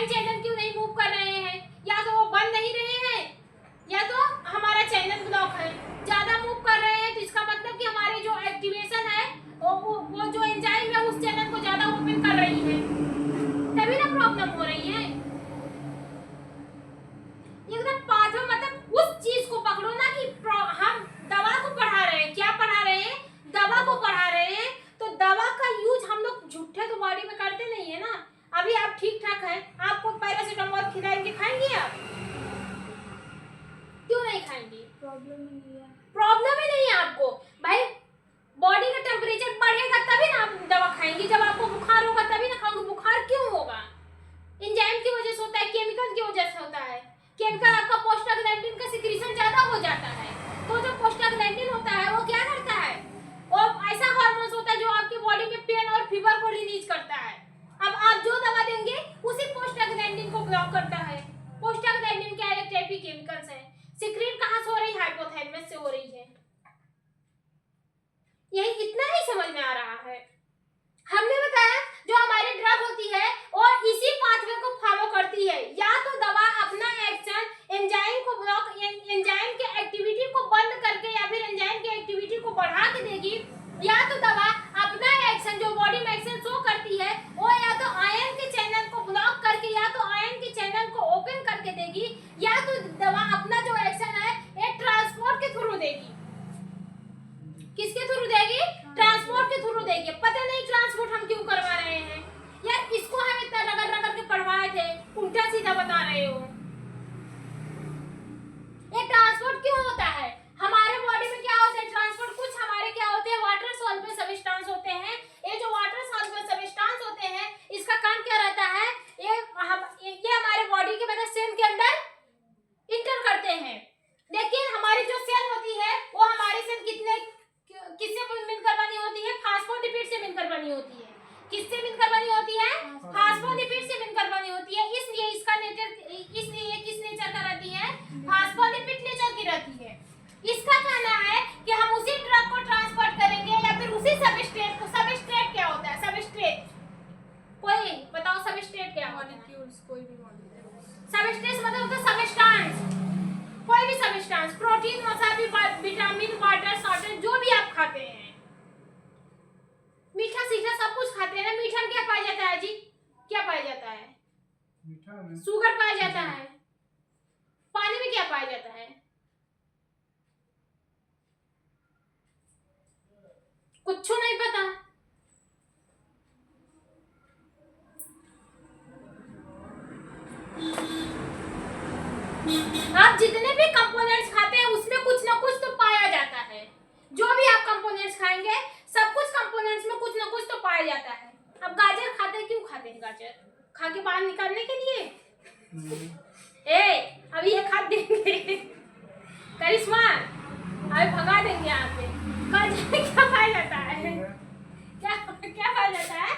Enzyme channel क्यों नहीं move कर रहे हैं? या तो वो बन नहीं रहे हैं या तो हमारा चैनल ब्लॉक है। ज्यादा मूव कर रहे हैं तो इसका मतलब कि हमारे जो एक्टिवेशन है वो जो एंजाइम है उस चैनल को ज्यादा ओपन कर रही है, तभी ना प्रॉब्लम हो रही है। एकदम पाठों मतलब उस चीज को पकड़ो ना कि हम दवा को पढ़ा रहे हैं। क्या पढ़ा रहे हैं? दवा को पढ़ा रहे हैं। तो दवा का यूज हम लोग झूठे तो बॉडी में करते नहीं है ना। अभी आप ठीक ठाक हैं, आपको पैरासीटामोल खिलाएंगे, खाएंगे आप? क्यों नहीं खाएंगे? प्रॉब्लम ही नहीं है आपको भाई। बॉडी का टेम्परेचर बढ़ेगा तभी ना आप दवा खाएंगे। जब आपको बुखार होगा तभी ना खाओगे। बुखार क्यों होगा? एंजाइम की वजह से होता है, केमिकल की वजह से होता है। केमिकल आपका प्रोस्टाग्लैंडिन का सिक्रीशन ज्यादा हो जाता है। तो जो प्रोस्टाग्लैंडिन होता है वो क्या करता है? वो ऐसा हार्मोन होता है जो आपकी बॉडी में पेन और फीवर को रिलीज करता है। अब आप जो दवा देंगे उसी प्रोस्टाग्लैंडिन को ब्लॉक करता है। प्रोस्टाग्लैंडिन क्या है? एक टाइप की केमिकल्स है। सिक्रीट कहां से हो रही है? हाइपोथैलेमस से हो रही है। यही इतना ही समझ में आ रहा है। हमने बताया जो हमारी ड्रग होती है और इसी पाथवे को फॉलो करती है। या तो दवा अपना एक्शन एंजाइम को ब्लॉक, एंजाइम के एक्टिविटी को बंद करके या फिर एंजाइम के एक्टिविटी को बढ़ा के देगी, या तो दवा अपना एक्शन जो बॉडी में एक्शन शो करती है वो या तो आयन के चैनल को ब्लॉक करके या तो आयन के चैनल को ओपन करके देगी, या तो दवा अपना जो एक्शन है एक ट्रांसपोर्ट के थ्रू देगी। किसके थ्रू देगी? ट्रांसपोर्ट के थ्रू देगी। पता नहीं ट्रांसपोर्ट हम क्यों करवा रहे हैं यार। इसको हम इतना रगड़ रगड़ के पढ़वाए थे, उल्टा सीधा बता रहे हो। ये ट्रांसपोर्ट क्यों होता है? हमारे बॉडी में क्या होता है ट्रांसपोर्ट? कुछ हमारे क्या होते हैं वाटर सॉल्युबल सब्सटेंस होते हैं। ये जो वाटर सॉल्युबल सब्सटेंस होते हैं इसका काम क्या रहता है? ये हमारे बॉडी के मतलब सेल के अंदर इंटर करते हैं। लेकिन हमारी जो सेल होती है वो हमारी सेल किससे मिलकर बनी होती है? फास्फोलिपिड से मिलकर बनी होती है। किससे मिलकर बनी होती है? फास्फोलिपिड से मिलकर बनी होती है। इसलिए इसका नेचर, इसलिए किस नेचर का रहती है? फास्फोलिपिड नेचर की रहती है। इसका कहना है कि हम उसी ड्रग को ट्रांसपोर्ट करेंगे या फिर उसी सबस्ट्रेट को। सबस्ट्रेट क्या होता है? सबस्ट्रेट कोई बताओ, सबस्ट्रेट क्या होता है? मॉलिक्यूल्स, कोई भी मॉलिक्यूल्स। सबस्ट्रेट मतलब होता है सबस्टेंस, कोई भी सबस्टेंस, प्रोटीन, वसा, विटामिन, वाटर, सॉल्ट, जो भी आप खाते हैं, मीठा सीठा सब कुछ खाते हैं ना। मीठा में क्या पाया जाता है जी? क्या पाया जाता है? मीठा में शुगर पाया जाता है। पानी में क्या पाया जाता है? कुछ नहीं पता। आप जितने भी कंपोनेंट्स खाते हैं उसमें कुछ ना कुछ तो पाया जाता है। जो भी आप कंपोनेंट्स खाएंगे सब कुछ कंपोनेंट्स में कुछ ना कुछ तो पाया जाता है। अब गाजर खाते हैं, क्यों खाते हैं? गाजर खा के बाहर निकालने के लिए। अभी ये खा देंगे करिश्मा, अभी भगा देंगे यहाँ पे। गाजर में क्या पाया जाता है? क्या क्या पाया जाता है?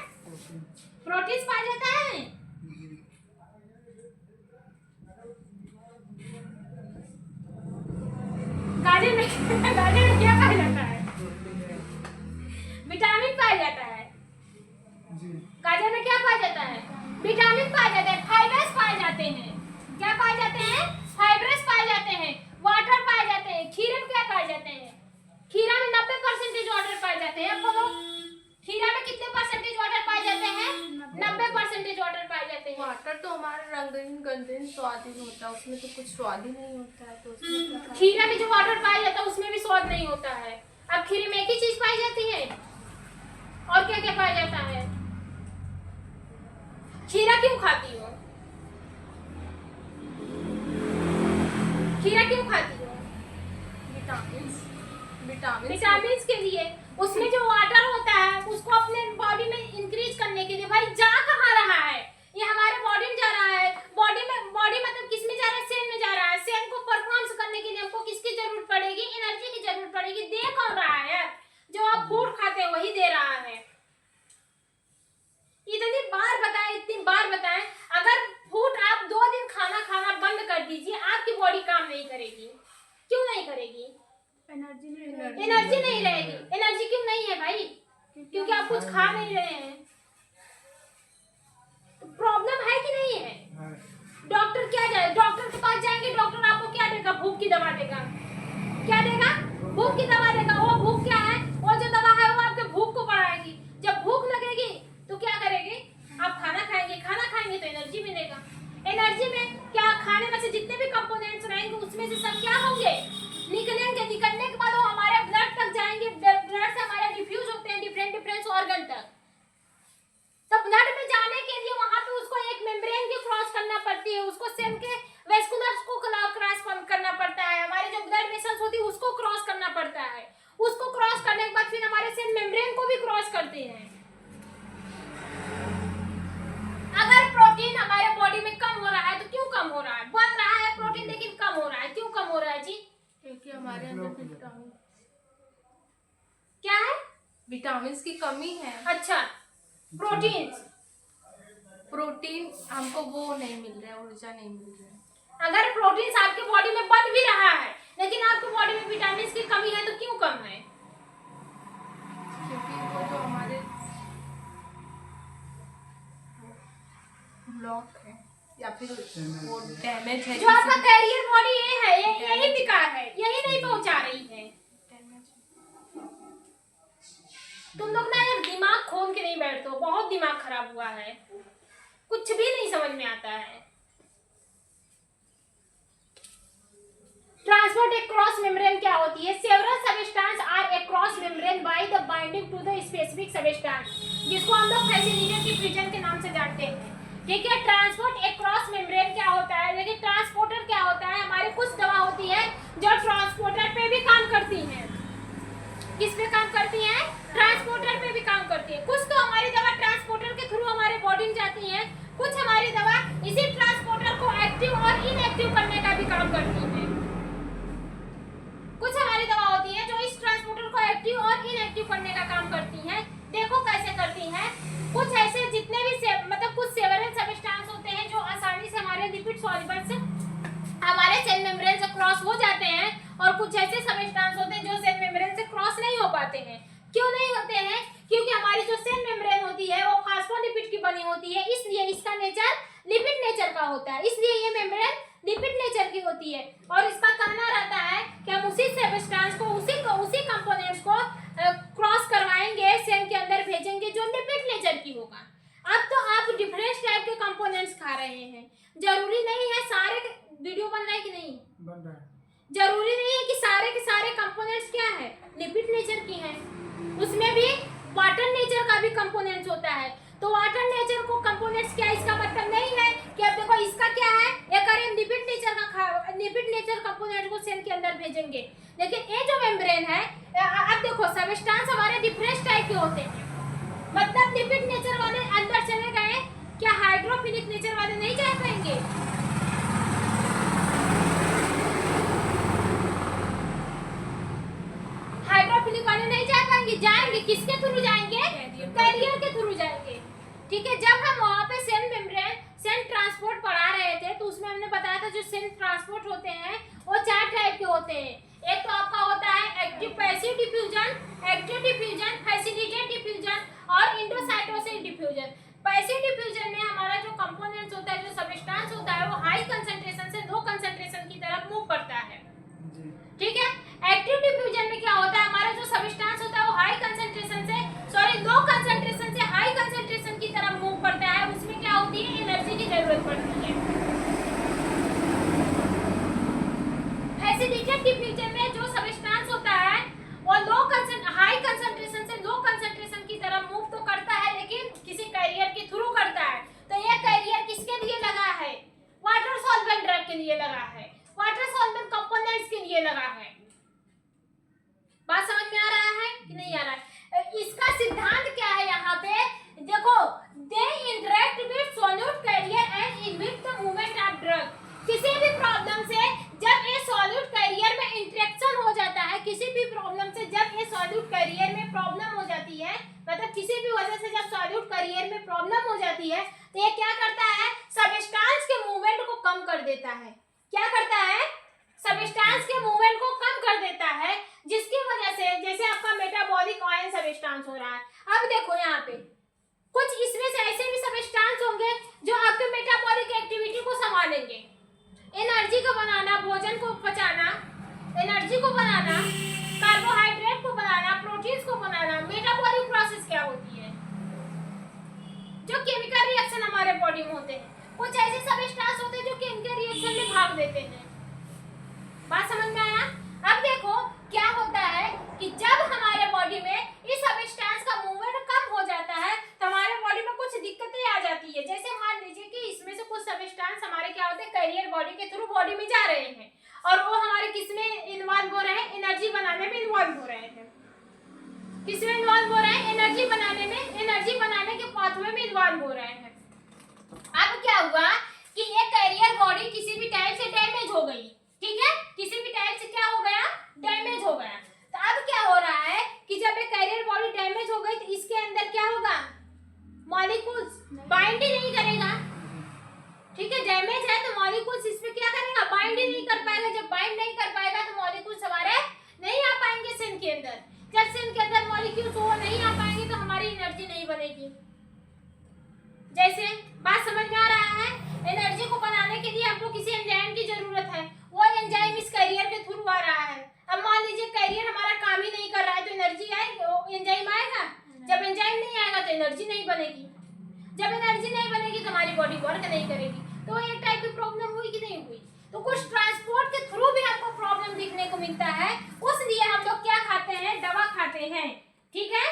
प्रोटीन पाया जाता है। गाजर में क्या पाया जाता है? विटामिन पाया जाता है। गाजर में क्या पाया जाता है? विटामिन पाया जाता है, फाइबर्स पाए जाते हैं। क्या पाए जाते हैं? फाइबर्स पाए जाते हैं, वाटर पाए जाते हैं। खीरे में क्या पाए जाते हैं? खीरा में 90% वाटर पाए जाते हैं। आपको खीरा में कितने परसेंटेज वाटर पाए जाते हैं? 90% वाटर पाए जाते हैं। वाटर तो हमारा रंगीन कंटेंट स्वादिष्ट होता है, उसमें तो कुछ स्वाद ही नहीं होता है। तो उसमें खीरा में जो वाटर पाया जाता है उसमें भी स्वाद नहीं होता है। अब खीरे में एक ही चीज पाई जाती है, और क्या क्या पाया जाता है? खीरा क्यों खाती हो? खीरा क्यों खाती हो? विटामिन्स के लिए। उसमें जो वाटर होता है उसको अपने बॉडी में इंक्रीज करने के लिए। भाई जा कहाँ रहा है? ये हमारे बॉडी में जा रहा है। बॉडी मतलब किस में जा रहा है? सेल में जा रहा है। सेल को परफॉर्म करने के लिए हमको किसकी जरूरत पड़ेगी? एनर्जी की जरूरत पड़ेगी। दे कौन रहा है? जो आप फूड खाते हैं वही दे रहा है। इतनी बार बताएं, अगर फूड आप 2 दिन खाना बंद कर दीजिए आपकी बॉडी काम नहीं करेगी। क्यों नहीं करेगी? एनर्जी नहीं रहेगी। एनर्जी क्यों नहीं है भाई? क्योंकि आप कुछ खा नहीं रहे हैं। प्रॉब्लम है कि नहीं है? भूख की दवा देगा। वो भूख क्या है? वो जो दवा है वो आपके भूख को बढ़ाएगी। जब भूख लगेगी तो क्या करेगी? आप खाना खाएंगे, खाना खाएंगे तो एनर्जी मिलेगा। एनर्जी में क्या, खाने में से जितने भी कंपोनेंट्स रहेंगे उसमें से सब क्या होंगे? निकलेंगे। निकलने के बाद वो हमारे ब्लड तक जाएंगे। ब्लड से हमारे डिफ्यूज होते हैं डिफरेंट ऑर्गन तक। तो ब्लड में जाने के लिए वहां पे उसको एक मेम्ब्रेन की क्रॉस करना पड़ती है, उसको सेल के वेस्कुलर्स को क्रॉस करना पड़ता है, हमारे जो ब्लड वेसल्स होती है उसको क्रॉस करना पड़ता है। उसको क्रॉस करने के बाद फिर हमारे सेल मेम्ब्रेन को भी क्रॉस करते हैं। अगर प्रोटीन हमारे बॉडी में कम हो रहा है तो क्यों कम हो रहा है? बन रहा है प्रोटीन लेकिन कम हो रहा है, क्यों कम हो रहा है जी? क्योंकि हमारे अंदर विटामिन क्या है? विटामिन की कमी है। अच्छा, प्रोटीन हमको वो नहीं मिल रहा है, ऊर्जा नहीं मिल रही है। अगर प्रोटीन आपके बॉडी में बन भी रहा है लेकिन आपके बॉडी में विटामिन की कमी है तो क्यों कम है? क्योंकि वो जो हमारे ब्लॉक है या फिर वो डैमेज है। जो आपका कैरियर बॉडी ये है, यही बेकार है, यही नहीं पहुंचा रही है। तुम लोग ना यार दिमाग खोल के नहीं बैठते हो, बहुत दिमाग खराब हुआ है, कुछ भी नहीं समझ में आता है। ट्रांसपोर्ट अक्रॉस मेम्ब्रेन क्या होती है? Several substance are across membrane by the binding to the specific substance, जिसको हम लोग फैसिलिटेटेड डिफ्यूजन के नाम से जानते हैं। ठीक है, ट्रांसपोर्ट अक्रॉस मेम्ब्रेन क्या होता है? देखिए ट्रांसपोर्टर क्या होता है? हमारे कुछ दवा होती है जो ट्रांसपोर्टर पे भी काम करती है। किस पे काम करती है? ट्रांसपोर्टर पे भी काम करती है। कुछ तो हमारी दवा ट्रांसपोर्टर के थ्रू हमारे बॉडी में जाती है, कुछ हमारी दवा इसी ट्रांसपोर्टर को एक्टिव और इनएक्टिव करने का भी काम करती है। कुछ हमारी दवा होती है जो इस ट्रांसपोर्टर को एक्टिव और इनएक्टिव करने का काम करती है। देखो कैसे करती है। कुछ ऐसे जितने भी मतलब कुछ सेवरल सबस्टेंस होते हैं जो आसानी से हमारे लिपिड सॉल्यूबल से हमारे सेल मेम्ब्रेन से क्रॉस हो जाते हैं, और कुछ ऐसे सबस्टेंस होते हैं जो सेल मेम्ब्रेन से क्रॉस नहीं हो पाते हैं। क्यों नहीं होते हैं? क्योंकि हमारी जो सेल मेम्ब्रेन होती है वो फास्फोलिपिड की बनी होती है, इसलिए इसका नेचर लिपिड नेचर का होता है, इसलिए ये मेम्ब्रेन लिपिड नेचर की होती है। और इसका कहना रहता है कि हम उसी सबस्टेंस को उसी कंपोनेंट्स को क्रॉस करवाएंगे, सेल के अंदर भेजेंगे जो लिपिड नेचर की होगा। अब तो आप डिफरेंट टाइप के कंपोनेंट्स खा रहे हैं, जरूरी नहीं है सारे। वीडियो बन रहा है कि नहीं बन रहा है? जरूरी नहीं है कि सारे के सारे कंपोनेंट्स क्या है, लिपिड नेचर की हैं। उसमें भी वाटर नेचर का भी कंपोनेंट्स होता है। तो वाटर नेचर को कंपोनेंट्स क्या, इसका मतलब नहीं है कि अब देखो इसका क्या है, एक अरे लिपिड नेचर कंपोनेंट को सेल के अंदर भेजेंगे। लेकिन ये जो मेम्ब्रेन है, अब देखो सबस्टेंस हमारे डिफरेंट टाइप के होते हैं। मतलब लिपिड नेचर वाले अंदर चले गए, क्या हाइड्रोफिलिक नेचर वाले नहीं जा पाएंगे? हाइड्रोफिलिक वाले नहीं जा पाएंगे। जाएंगे किसके थ्रू जाएंगे? कैरियर के थ्रू जाएंगे। ठीक है, जब हम वहाँ पे सेल मेम्ब्रेन सेल ट्रांसपोर्ट पढ़ा रहे थे तो उसमें हमने बताया था जो सेल ट्रांसपोर्ट होते हैं वो 4 टाइप के होते हैं। एक तो आपका होता है active passive diffusion, active diffusion, facilitated diffusion और इंडोसाइटोसिस डिफ्यूजन। पैसिव डिफ्यूजन में हमारा जो कंपोनेंट्स होता है, जो सबस्टेंस होता है, वो हाई कंसंट्रेशन से लो कंसंट्रेशन की तरफ मूव करता है। ठीक है, एक्टिव डिफ्यूजन में क्या होता है, हमारा जो सबस्टेंस होता है वो हाई कंसंट्रेशन से लो कंसंट्रेशन से हाई कंसंट्रेशन की तरफ मूव करता है। उसमें क्या होती है, एनर्जी की जरूरत पड़ती है। फैसिलिटेटेड डिफ्यूजन में जो सबस्टेंस होता है वो हाई कंसंट्रेशन से लो कंसंट्रेशन की तरफ मूव तो करता है लेकिन किसी कैरियर के थ्रू करता है। तो ये कैरियर किसके लिए लगा है? वाटर सॉल्वेंट ड्रग के लिए लगा है, वाटर सॉल्वेंट कंपोनेंट्स के लिए लगा है। बात समझ में आ रहा है कि नहीं आ रहा है? इसका सिद्धांत क्या है यहाँ पे देखो, they interact with solute carrier and inhibit the movement of drug. किसी भी प्रॉब्लम से जब ये सॉल्यूट कैरियर में इंटरेक्शन हो जाता है, किसी भी प्रॉब्लम से जब ये सॉल्यूट कैरियर में प्रॉब्लम हो जाती है, मतलब किसी भी वजह से जब सॉल्यूट कैरियर में प्रॉब्लम हो जाती है तो ये क्या करता है, सबस्टेंस के मूवमेंट को कम कर देता है। क्या करता है? सबस्टेंस के मूवमेंट को कम कर देता है, जिसकी वजह से जैसे आपका मेटाबॉलिक आयन सबस्टेंस हो रहा है। अब देखो यहाँ पे कुछ इसमें से ऐसे भी सबस्टेंस होंगे जो आपके मेटाबॉलिक एक्टिविटी को संभालेंगे, एनर्जी को बनाना, भोजन को पचाना, एनर्जी को बनाना, कार्बोहाइड्रेट को बनाना, प्रोटीन्स को बनाना। मेटाबॉलिक प्रोसेस क्या होती है? जो केमिकल रिएक्शन हमारे बॉडी में होते हैं, कुछ ऐसे सब्सटेंस होते हैं जो केमिकल रिएक्शन में भाग देते हैं। बात समझ में आया? अब देखो क्या होता है कि जब हमारे बॉडी में इस सब्सटेंस का मूवमेंट कम हो जाता है तो हमारे बॉडी में कुछ दिक्कतें आ जाती है। जैसे मान लीजिए कि इसमें से कुछ सब्सटेंस हमारे क्या होते हैं, कैरियर बॉडी के थ्रू बॉडी में जा रहे हैं और वो हमारे किसमें इन्वॉल्व हो रहे हैं? एनर्जी बनाने में इन्वॉल्व हो रहे हैं। किसमें इन्वॉल्व हो रहे हैं? एनर्जी बनाने में, एनर्जी बनाने के पाथवे में इन्वॉल्व हो रहे हैं। अब क्या हुआ कि ये कैरियर बॉडी किसी भी टाइप से डैमेज हो गई, ठीक है, किसी भी टाइप से क्या हो गया? डैमेज हो गया। तो अब क्या हो रहा है कि जब ये कैरियर बॉडी डैमेज हो गई तो इसके अंदर क्या होगा? मॉलिक्यूल्स बाइंड ही नहीं करेगा, ठीक है, डैमेज है तो मॉलिक्यूल्स इस पे क्या करेगा? बाइंड ही नहीं कर पाएगा। जब बाइंड नहीं कर पाएगा तो मॉलिक्यूल्स हमारे नहीं आ पाएंगे सेल के अंदर। जब सेल के अंदर मॉलिक्यूल्स वो नहीं आ पाएंगे तो हमारी एनर्जी नहीं बनेगी। जैसे बात समझ में आ रहा है? एनर्जी को बनाने के लिए हमको किसी एंजाइम की जरूरत है, वो एंजाइम इस कैरियर के थ्रू आ रहा है। अब मान लीजिए कैरियर हमारा काम ही नहीं कर रहा है तो एनर्जी आएगी? एंजाइम आएगा? जब एंजाइम नहीं आएगा तो एनर्जी नहीं बनेगी। जब एनर्जी नहीं बनेगी तो हमारी बॉडी वर्क नहीं करेगी। तो एक टाइप की प्रॉब्लम हुई कि नहीं हुई? तो कुछ ट्रांसपोर्ट के थ्रू भी हमको प्रॉब्लम दिखने को मिलता है, उसलिए हम लोग क्या खाते हैं? दवा खाते हैं, ठीक है।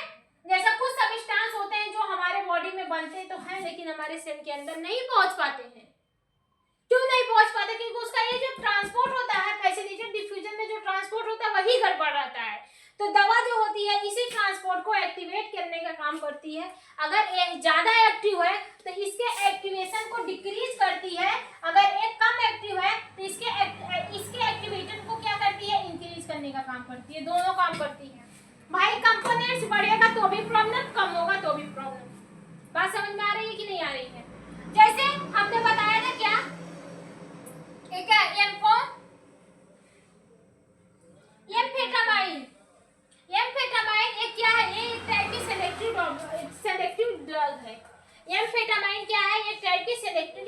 जैसा कुछ सब्सटेंस होते हैं जो हमारे बॉडी में बनते तो हैं लेकिन हमारे सेल के अंदर नहीं पहुंच पाते हैं। क्यों नहीं पहुंच पाते? क्योंकि उसका ये जो ट्रांसपोर्ट होता है, फैसिलिटेटेड डिफ्यूजन में जो ट्रांसपोर्ट होता है वही गड़बड़ रहता है। तो दवा जो होती है इसी ट्रांसपोर्ट को एक्टिवेट करने का काम करती है। अगर एक ज्यादा एक्टिव है तो इसके एक्टिवेशन को डिक्रीज करती है, अगर एक कम एक्टिव है तो इसके एक्टिवेशन को क्या करती है? इंक्रीज करने का काम करती है। दोनों काम करती है भाई। कंपोनेंट्स बढ़ेगा तो भी प्रॉब्लम, कम होगा तो भी प्रॉब्लम। बात समझ में आ रही है कि नहीं आ रही है? जैसे हमने बताया था क्या एम्फेटामाइन एक क्या है? ये एक टाइप की सेलेक्टिव ड्रग है। एम्फेटामाइन क्या है? एक टाइप की सेलेक्टिव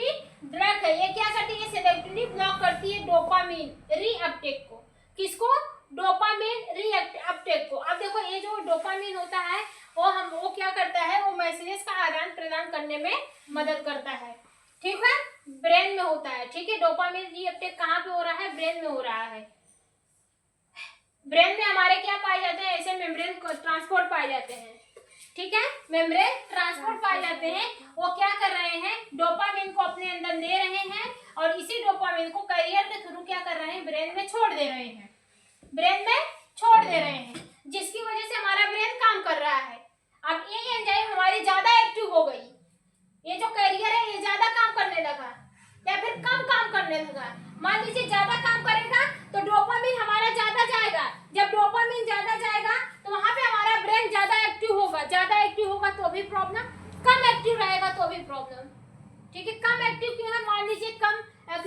ड्रग है। ये क्या करती है? सेलेक्टिवली ब्लॉक करती है डोपामिन रीअपटेक को। किसको? डोपामिन रीअपटेक को। अब देखो ये जो डोपामिन होता है वो क्या करता है? वो मैसेजेस का आदान प्रदान करने में मदद करता है, ठीक है, ब्रेन में होता है, ठीक है। डोपामिन रीअपटेक कहाँ पे हो रहा है? ब्रेन में हो रहा है। ब्रेन में हमारे क्या पाए जाते हैं? ऐसे मेम्ब्रेन ट्रांसपोर्ट पाए जाते हैं, ठीक है, मेम्ब्रेन ट्रांसपोर्ट पाए जाते हैं। वो क्या कर रहे हैं? डोपामिन को अपने अंदर ले रहे हैं और इसी डोपामिन को कैरियर के थ्रू क्या कर रहे हैं? ब्रेन में छोड़ दे रहे हैं, ब्रेन में छोड़ दे रहे हैं, जिसकी वजह से हमारा ब्रेन काम कर रहा है। अब ये एंजाइम हमारी ज्यादा एक्टिव हो गई, ये जो कैरियर है ये ज्यादा काम करने लगा या फिर कम काम करने लगा। मान लीजिए ज्यादा काम करेगा तो डोपामिन हमारा ज्यादा जाएगा। जब डोपामिन ज्यादा जाएगा तो वहां पे हमारा ब्रेन ज्यादा एक्टिव होगा। ज्यादा एक्टिव होगा तो भी प्रॉब्लम, कम एक्टिव रहेगा तो भी प्रॉब्लम, ठीक है। कम एक्टिव क्यों है? मान लीजिए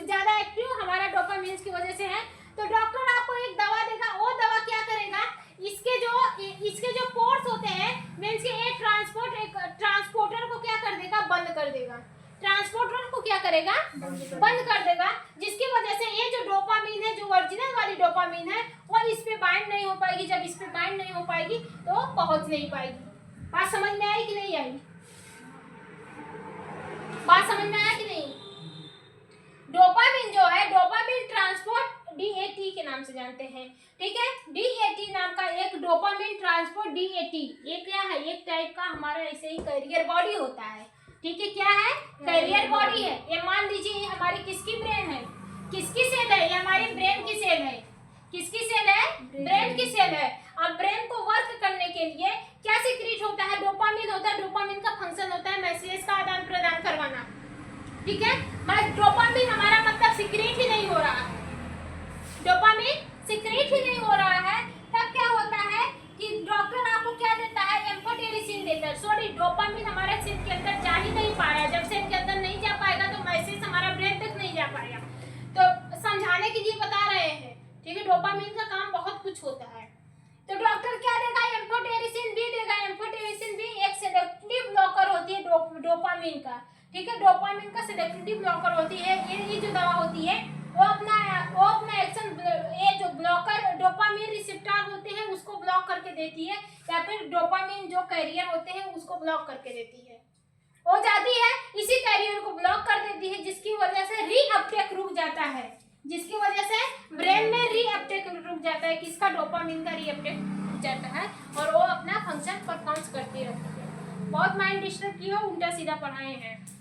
ज्यादा एक्टिव हमारा डोपामिन की वजह से है तो डॉक्टर आपको एक दवा देगा। वो दवा क्या करेगा? इसके जो पोर्स होते हैं मींस के एक ट्रांसपोर्टर को क्या कर देगा? बंद कर देगा। ट्रांसपोर्टर को क्या करेगा? बंद कर देगा, जिसकी वजह से ये जो डोपामिन है, जो ओरिजिनल वाली डोपामिन है, वो इस पे बाइंड नहीं हो पाएगी। जब इस पे बाइंड नहीं हो पाएगी तो पहुंच नहीं पाएगी। बात समझ में आई कि नहीं आई? बात समझ में आया कि नहीं? डोपामिन जो है, डोपामिन ट्रांसपोर्ट DAT के नाम से जानते हैं, ठीक है। DAT नाम का एक डोपामिन ट्रांसपोर्ट DAT, ये क्या है? एक टाइप का हमारा ऐसे ही कैरियर बॉडी होता है, ठीक है। क्या है? कैरियर बॉडी है। ये मान लीजिए ये हमारी किसकी ब्रेन है? किसकी सेल है? ये हमारी ब्रेन की सेल है। किसकी सेल है? ब्रेन की सेल है। अब ब्रेन को वर्क करने के लिए क्या सीक्रेट होता है? डोपामिन होता है। डोपामिन का फंक्शन होता है मैसेज का आदान प्रदान करवाना, ठीक है। डोपामिन हमारा मतलब सीक्रेट ही नहीं हो रहा है, डोपामिन सीक्रेट ही नहीं हो रहा है, तब क्या होता है कि डॉक्टर आपको क्या देता है? एम्फोटेरिसिन देता है। सॉरी, डोपामिन हमारे सेल के अंदर जा ही नहीं पा रहा है। जब सेल के अंदर नहीं जा पाएगा तो मैसेज हमारा ब्रेन तक नहीं जा पाएगा। तो समझाने के लिए बता रहे हैं, ठीक है। डोपामिन का काम बहुत कुछ होता है। तो डॉक्टर क्या देगा? एम्फोटेरिसिन भी देगा। एम्फोटेरिसिन भी एक सेलेक्टिव ब्लॉकर होती है डोपामिन का, ठीक है। डोपामिन का सेलेक्टिव ब्लॉकर होती है। ये जो दवा होती है वो अपना एक्शन, ये जो ब्लॉकर डोपामिन रिसेप्टर होते हैं उसको ब्लॉक करके देती है, या फिर डोपामिन जो कैरियर होते हैं उसको ब्लॉक करके देती है। हो जाती है, इसी कैरियर को ब्लॉक कर देती है, जिसकी वजह से रीअपटेक रुक जाता है, जिसकी वजह से ब्रेन में रीअपटेक रुक जाता है, किसका, डोपामिन का रीअपटेक रुक जाता है, और वो अपना फंक्शन परफॉर्म करती रहती है। बहुत माइंड डिस्टर्ब की हो, उल्टा सीधा पढ़ाए हैं।